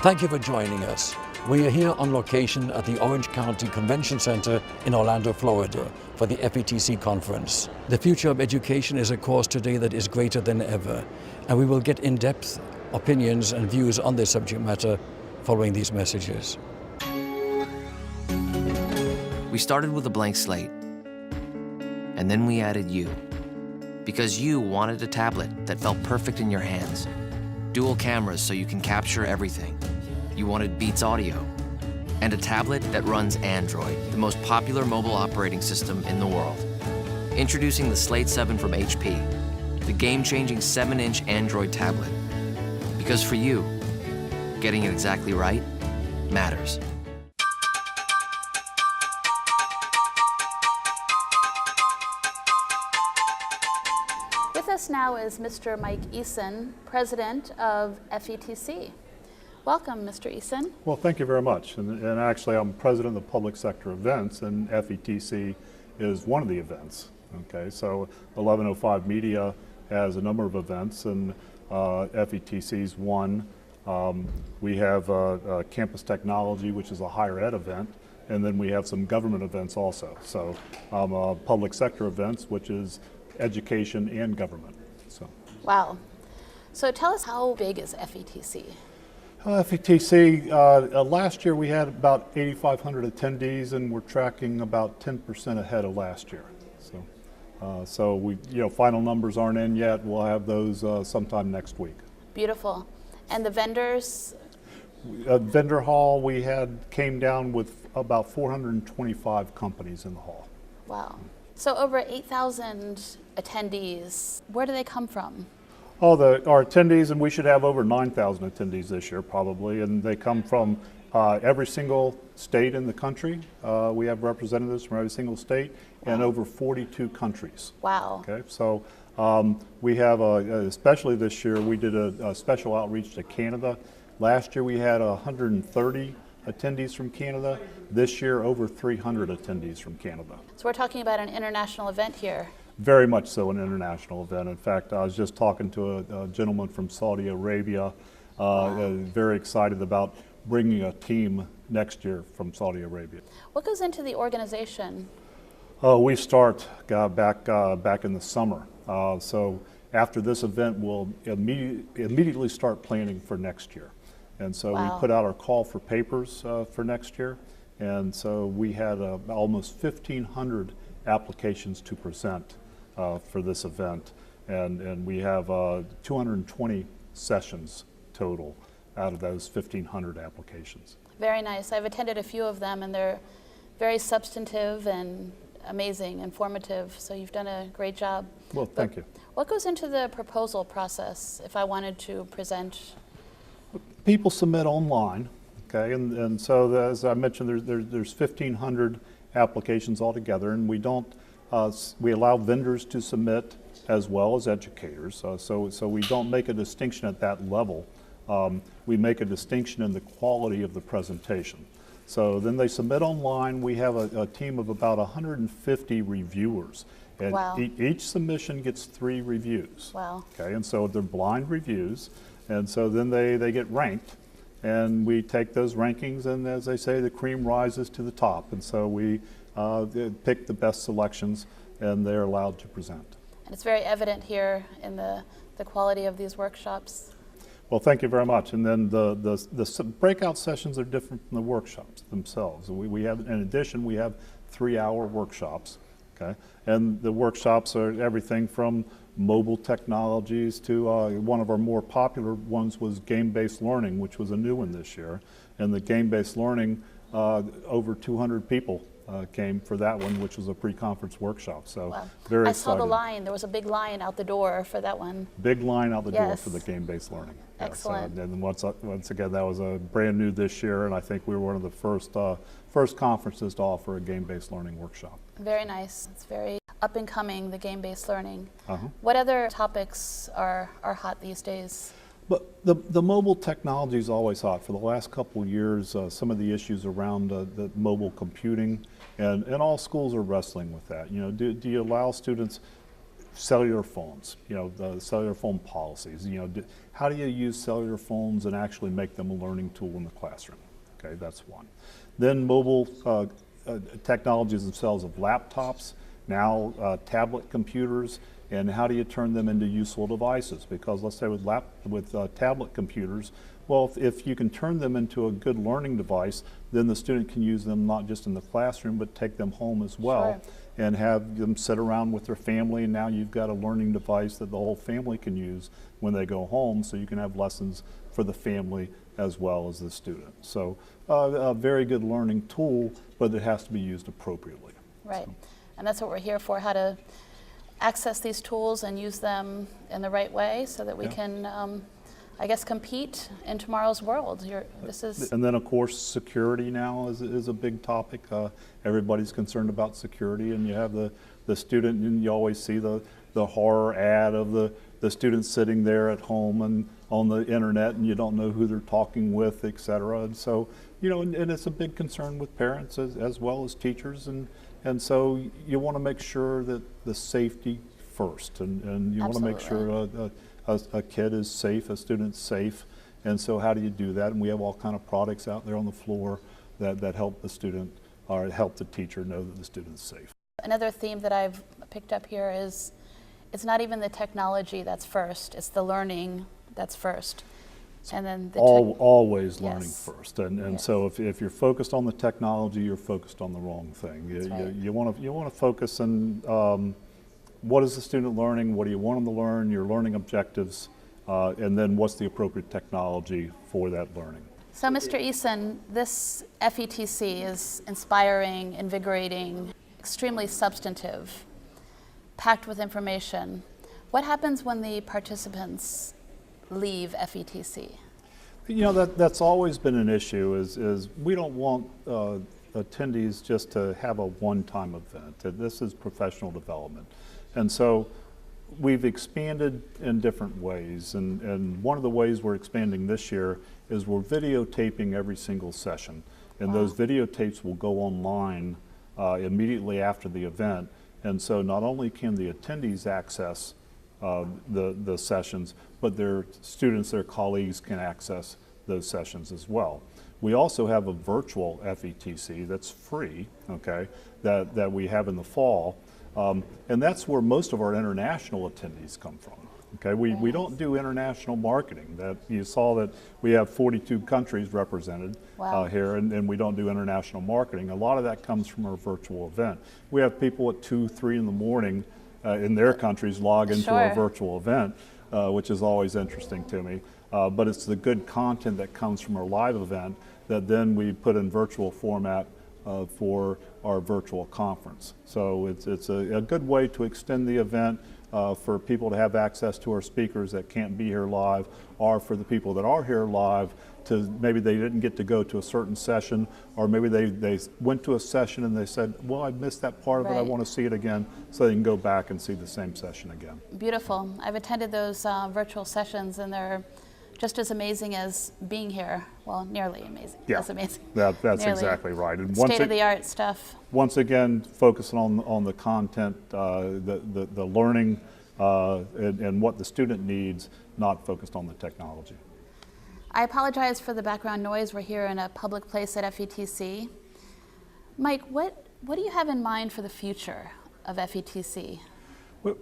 Thank you for joining us. We are here on location at the Orange County Convention Center in Orlando, Florida for the FETC conference. The future of education is a cause today that is greater than ever, and we will get in-depth opinions and views on this subject matter following these messages. We started with a blank slate, and then we added you. Because you wanted a tablet that felt perfect in your hands. Dual cameras so you can capture everything. You wanted Beats audio. And a tablet that runs Android, the most popular mobile operating system in the world. Introducing the Slate 7 from HP, the game-changing 7-inch Android tablet. Because for you, getting it exactly right matters. With us now is Mr. Mike Eason, President of FETC. Welcome, Mr. Eason. Well, thank you very much. And actually, I'm President of Public Sector Events, and FETC is one of the events. Okay, so 1105 Media has a number of events, and FETC is one. We have Campus Technology, which is a higher ed event, and then we have some government events also. So public sector events, which is education and government. So. Wow. So tell us, how big is FETC? FETC, last year we had about 8,500 attendees, and we're tracking about 10% ahead of last year. So we, final numbers aren't in yet. We'll have those sometime next week. Beautiful. And the vendors? Vendor hall, we came down with about 425 companies in the hall. Wow. So over 8,000 attendees, where do they come from? Oh, our attendees, and we should have over 9,000 attendees this year probably, and they come from every single state in the country. We have representatives from every single state and over 42 countries. Wow. Okay, so we have, especially this year, we did a special outreach to Canada. Last year we had 130 attendees from Canada. This year, over 300 attendees from Canada. So we're talking about an international event here. Very much so an international event. In fact, I was just talking to a gentleman from Saudi Arabia, very excited about bringing a team next year from Saudi Arabia. What goes into the organization? We start back in the summer. So after this event, we'll immediately start planning for next year. And so we put out our call for papers for next year. And so we had almost 1,500 applications to present for this event. And we have 220 sessions total out of those 1,500 applications. Very nice. I've attended a few of them, and they're very substantive and amazing, informative, so you've done a great job. Well, thank you. What goes into the proposal process if I wanted to present? People submit online, okay, and so as I mentioned, there's 1,500 applications altogether, and we allow vendors to submit as well as educators, so we don't make a distinction at that level. We make a distinction in the quality of the presentation. So then they submit online. We have a team of about 150 reviewers, and each submission gets 3 reviews. Wow. Okay, and so they're blind reviews, and so then they get ranked, and we take those rankings, and as they say, the cream rises to the top, and so we pick the best selections, and they're allowed to present. And it's very evident here in the quality of these workshops. Well, thank you very much. And then the breakout sessions are different from the workshops themselves. We have, in addition, we have 3-hour workshops, okay? And the workshops are everything from mobile technologies to one of our more popular ones was game-based learning, which was a new one this year. And the game-based learning, over 200 people came for that one, which was a pre-conference workshop. So very excited. I saw the line. There was a big line out the door for that one. Big line out the door for the game-based learning. Excellent. Yes, and once again, that was a brand new this year, and I think we were one of the first conferences to offer a game-based learning workshop. Very nice. It's very up and coming, the game-based learning. What other topics are hot these days? But the mobile technology is always hot. For the last couple of years, some of the issues around the mobile computing, and all schools are wrestling with that. Do you allow students cellular phones, the cellular phone policies, how do you use cellular phones and actually make them a learning tool in the classroom? Okay, that's one. Then mobile technologies themselves of laptops, now tablet computers, and how do you turn them into useful devices? Because let's say with tablet computers, well, if you can turn them into a good learning device, then the student can use them not just in the classroom, but take them home as well. Sure. And have them sit around with their family, and now you've got a learning device that the whole family can use when they go home, so you can have lessons for the family as well as the student. So a very good learning tool, but it has to be used appropriately. Right, so. And that's what we're here for, how to access these tools and use them in the right way so that we can, I guess, compete in tomorrow's world. And then, of course, security now is a big topic. Everybody's concerned about security, and you have the student, and you always see the horror ad of the student sitting there at home and on the internet, and you don't know who they're talking with, et cetera. And so, and it's a big concern with parents as well as teachers, and so you want to make sure that the safety first, and you want to make sure a kid is safe, a student's safe, and so how do you do that? And we have all kind of products out there on the floor that help the student or help the teacher know that the student's safe. Another theme that I've picked up here is it's not even the technology that's first, it's the learning that's first. And then always learning first, and so if you're focused on the technology, you're focused on the wrong thing. You want to focus on what is the student learning, what do you want them to learn, your learning objectives, and then what's the appropriate technology for that learning. So Mr. Eason, this FETC is inspiring, invigorating, extremely substantive, packed with information. What happens when the participants leave FETC? That's always been an issue, is we don't want attendees just to have a one-time event. This is professional development. And so we've expanded in different ways, and one of the ways we're expanding this year is we're videotaping every single session, and those videotapes will go online immediately after the event, and so not only can the attendees access the sessions, but their students, their colleagues can access those sessions as well. We also have a virtual FETC that's free, okay, that we have in the fall. And that's where most of our international attendees come from. Okay, we don't do international marketing. That you saw that we have 42 countries represented here, and we don't do international marketing. A lot of that comes from our virtual event. We have people at 2, 3 in the morning in their countries log into our virtual event, which is always interesting to me. But it's the good content that comes from our live event that then we put in virtual format for our virtual conference. So it's a good way to extend the event for people to have access to our speakers that can't be here live, or for the people that are here live to maybe they didn't get to go to a certain session, or maybe they went to a session and they said, well, I missed that part of it, I want to see it again, so they can go back and see the same session again. Beautiful. I've attended those virtual sessions, and they're just as amazing as being here. Well, nearly amazing. Yeah, that's amazing. That's exactly right. And state-of-the-art stuff. Once again, focusing on the content, the learning, and what the student needs, not focused on the technology. I apologize for the background noise. We're here in a public place at FETC. Mike, what do you have in mind for the future of FETC?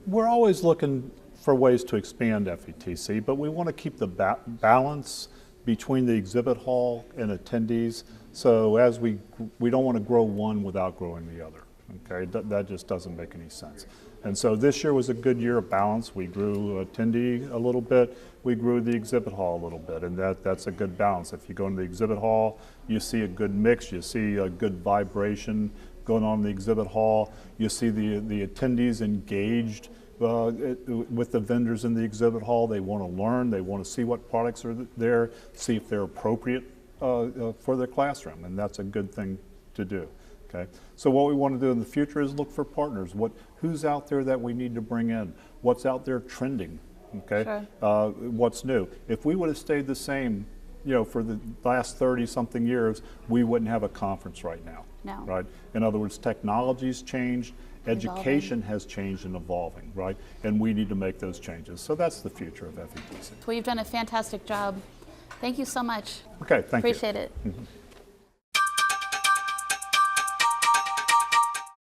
We're always looking for ways to expand FETC, but we want to keep the balance between the exhibit hall and attendees. So as we don't want to grow one without growing the other. Okay, that just doesn't make any sense. And so this year was a good year of balance. We grew attendee a little bit, we grew the exhibit hall a little bit, and that's a good balance. If you go into the exhibit hall, you see a good mix, you see a good vibration going on in the exhibit hall, you see the attendees engaged with the vendors in the exhibit hall. They want to learn, they want to see what products are there, see if they're appropriate for their classroom, and that's a good thing to do. Okay, so what we want to do in the future is look for partners. Who's out there that we need to bring in? What's out there trending? Okay, what's new? If we would have stayed the same for the last 30-something years, we wouldn't have a conference right now. No. Right? In other words, technology's changed, education has changed and evolving, right? And we need to make those changes. So that's the future of FETC. Well, you've done a fantastic job. Thank you so much. Okay, thank you. Appreciate it.